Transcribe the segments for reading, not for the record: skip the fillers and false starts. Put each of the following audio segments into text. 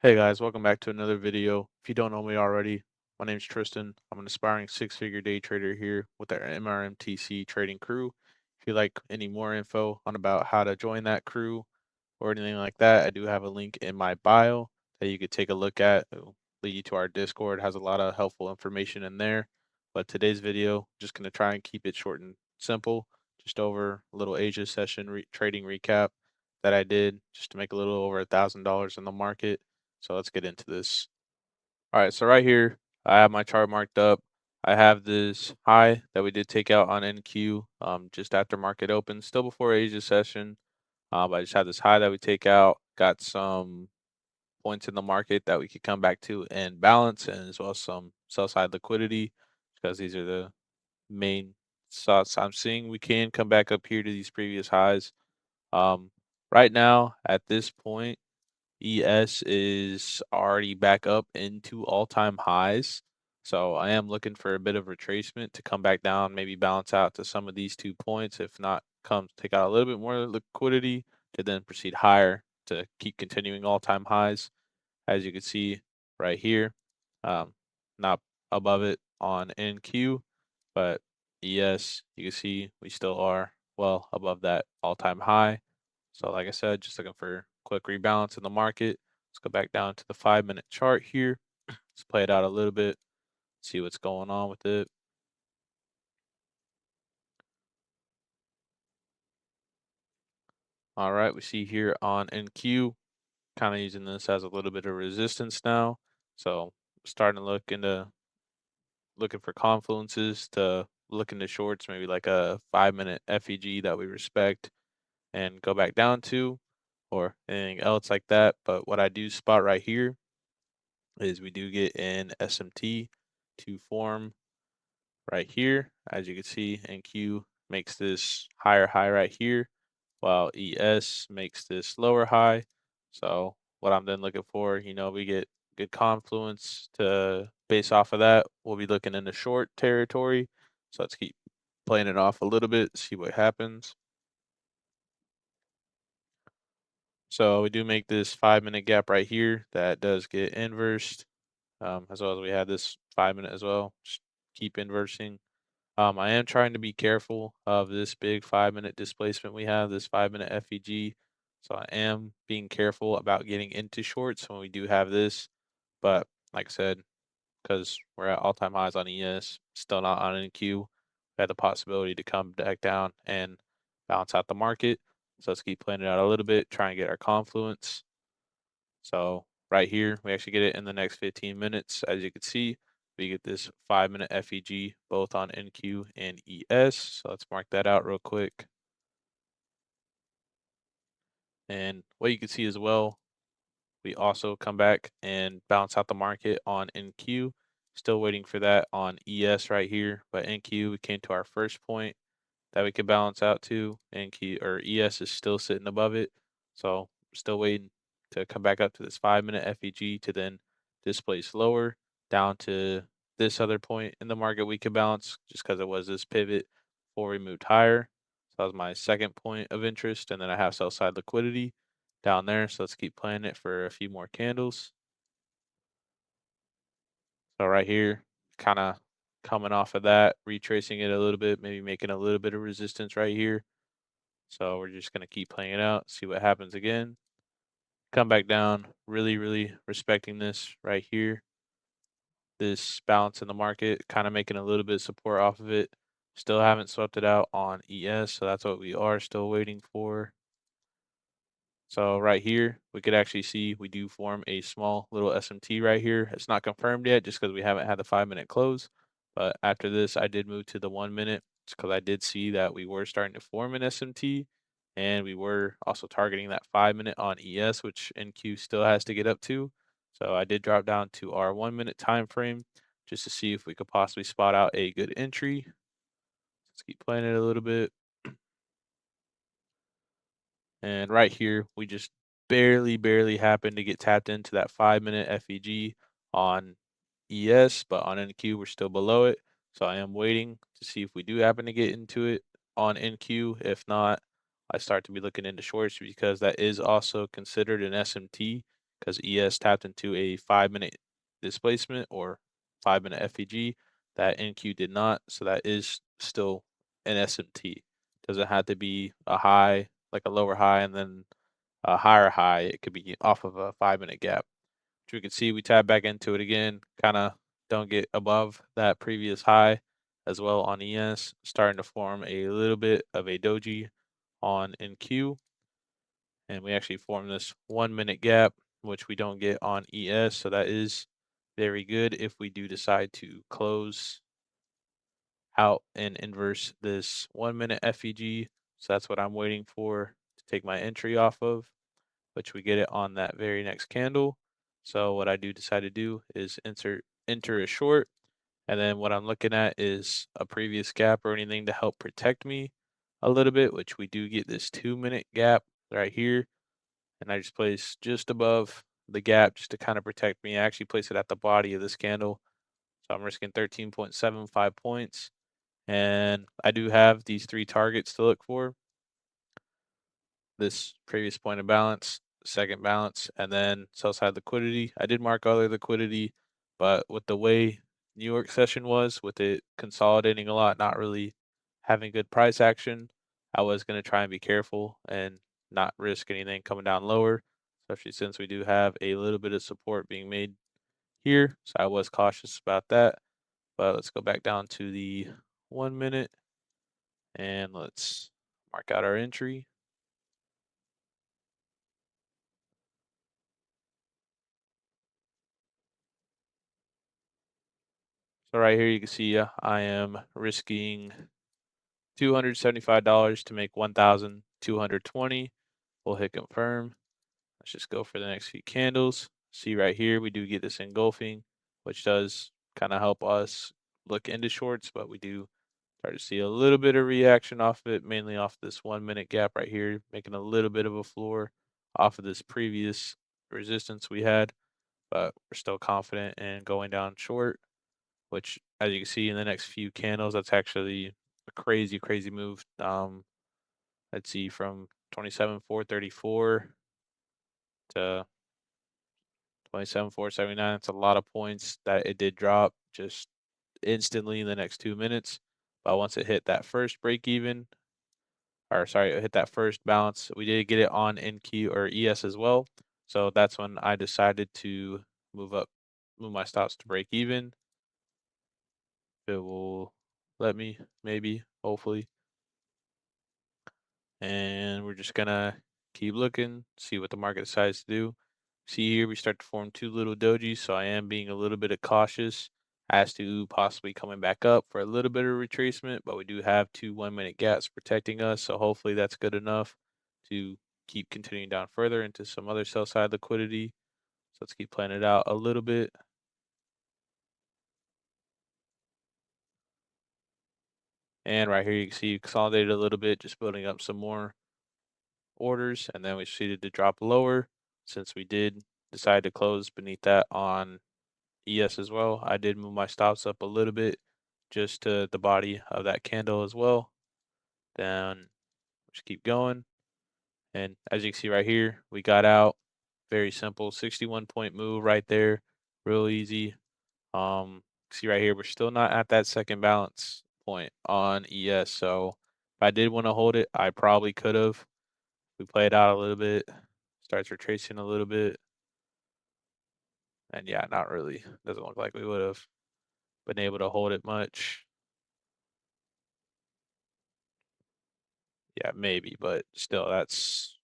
Hey guys, welcome back to another video. If you don't know me already, my name is Tristan. I'm an aspiring six-figure day trader here with our MRMTC trading crew. If you'd like any more info on about how to join that crew or anything like that, I do have a link in my bio that you could take a look at. It'll lead you to our Discord. It has a lot of helpful information in there. But today's video, just going to try and keep it short and simple, just over a little Asia session trading recap that I did just to make a little over $1,000 in the market. So let's get into this. All right, so right here, I have my chart marked up. I have this high that we did take out on NQ just after market open, still before Asia session. But I just have this high that we take out, got some points in the market that we could come back to and balance, and as well as some sell side liquidity because these are the main thoughts I'm seeing. We can come back up here to these previous highs. Um, right now, at this point, ES is already back up into all-time highs. So I am looking for a bit of retracement to come back down, maybe balance out to some of these 2 points. If not, come take out a little bit more liquidity to then proceed higher to keep continuing all-time highs. As you can see right here, um, not above it on NQ, but ES, you can see we still are well above that all-time high. So like I said, just looking for quick rebalance in the market. Let's go back down to the 5-minute chart here. Let's play it out a little bit, see what's going on with it. All right, we see here on NQ, kind of using this as a little bit of resistance now. So starting to looking for confluences to look into shorts, maybe like a 5-minute FEG that we respect and go back down to, or anything else like that. But what I do spot right here is we do get an SMT to form right here. As you can see, NQ makes this higher high right here, while ES makes this lower high. So what I'm then looking for, we get good confluence to base off of that. We'll be looking into short territory. So let's keep playing it off a little bit, see what happens. So we do make this 5-minute gap right here that does get inversed, as well as we had this 5-minute as well. Just keep inversing. I am trying to be careful of this big 5-minute displacement we have, this 5-minute FEG. So I am being careful about getting into shorts when we do have this. But like I said, because we're at all-time highs on ES, still not on NQ, we had the possibility to come back down and balance out the market. So let's keep playing it out a little bit, try and get our confluence. So right here, we actually get it in the next 15 minutes. As you can see, we get this 5-minute FEG both on NQ and ES. So let's mark that out real quick. And what you can see as well, we also come back and bounce out the market on NQ. Still waiting for that on ES right here. But NQ, we came to our first point that we could balance out to. NQ or ES is still sitting above it. So still waiting to come back up to this 5-minute FEG to then displace lower down to this other point in the market we could balance just because it was this pivot before we moved higher. So that was my second point of interest. And then I have sell side liquidity down there. So let's keep playing it for a few more candles. So right here, kind of coming off of that, retracing it a little bit, maybe making a little bit of resistance right here. So we're just going to keep playing it out, see what happens again. Come back down, really, really respecting this right here. This balance in the market, kind of making a little bit of support off of it. Still haven't swept it out on ES, so that's what we are still waiting for. So right here, we could actually see we do form a small little SMT right here. It's not confirmed yet just because we haven't had the 5-minute close. But after this, I did move to the 1-minute because I did see that we were starting to form an SMT. And we were also targeting that 5-minute on ES, which NQ still has to get up to. So I did drop down to our 1-minute time frame just to see if we could possibly spot out a good entry. Let's keep playing it a little bit. And right here, we just barely happened to get tapped into that 5-minute FEG on ES, but on NQ, we're still below it. So I am waiting to see if we do happen to get into it on NQ. If not, I start to be looking into shorts because that is also considered an SMT. because ES tapped into a 5 minute displacement or 5 minute FEG that NQ did not. So that is still an SMT. Doesn't have to be a high, like a lower high, and then a higher high. It could be off of a 5 minute gap. Which we can see we tap back into it again, kind of don't get above that previous high as well on ES, starting to form a little bit of a doji on NQ. And we actually form this 1 minute gap, which we don't get on ES. So that is very good if we do decide to close out and inverse this 1 minute FEG. So that's what I'm waiting for to take my entry off of, which we get it on that very next candle. So what I do decide to do is enter a short, and then what I'm looking at is a previous gap or anything to help protect me a little bit, which we do get this 2 minute gap right here, and I just place just above the gap just to kind of protect me. I actually place it at the body of this candle, so I'm risking 13.75 points, and I do have these three targets to look for: this previous point of balance, second balance, and then sell side liquidity. I did mark other liquidity, but with the way New York session was, with it consolidating a lot, not really having good price action, I was going to try and be careful and not risk anything coming down lower, especially since we do have a little bit of support being made here. So I was cautious about that. But let's go back down to the 1 minute and let's mark out our entry. So right here, you can see I am risking $275 to make 1,220. We'll hit confirm. Let's just go for the next few candles. See right here, we do get this engulfing, which does kind of help us look into shorts, but we do start to see a little bit of reaction off of it, mainly off this 1 minute gap right here, making a little bit of a floor off of this previous resistance we had, but we're still confident in going down short, which as you can see in the next few candles, that's actually a crazy, crazy move. Let's see, from 27,434 to 27,479. It's a lot of points that it did drop just instantly in the next 2 minutes. But once it hit that first break even, or sorry, it hit that first balance, we did get it on NQ or ES as well. So that's when I decided to move up, move my stops to break even. It will let me, maybe, hopefully. And we're just gonna keep looking, see what the market decides to do. See here, we start to form two little dojis, so I am being a little bit of cautious as to possibly coming back up for a little bit of retracement, but we do have two 1 minute gaps protecting us, so hopefully that's good enough to keep continuing down further into some other sell side liquidity. So let's keep playing it out a little bit. And right here, you can see consolidated a little bit, just building up some more orders, and then we proceeded to drop lower since we did decide to close beneath that on ES as well. I did move my stops up a little bit just to the body of that candle as well. Then just keep going. And as you can see right here, we got out. Very simple 61-point move right there. Real easy. See right here, we're still not at that second balance point on ES. So if I did want to hold it, I probably could have. We played out a little bit, starts retracing a little bit. And yeah, not really. Doesn't look like we would have been able to hold it much. Yeah, maybe, but still, that's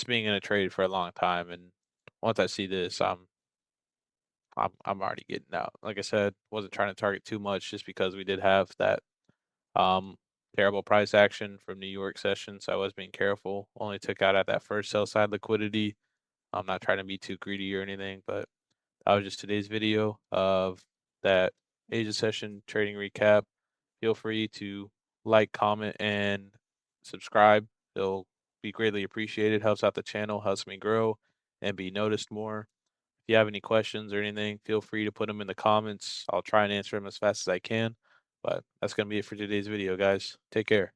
being in a trade for a long time. And once I see this, I'm already getting out. Like I said, wasn't trying to target too much just because we did have that um terrible price action from New York session, so I was being careful. Only took out at that first sell side liquidity. I'm not trying to be too greedy or anything, but that was just today's video of that Asia session trading recap. Feel free to like, comment, and subscribe. It'll be greatly appreciated. Helps out the channel, helps me grow and be noticed more. If you have any questions or anything, feel free to put them in the comments. I'll try and answer them as fast as I can. But that's going to be it for today's video, guys. Take care.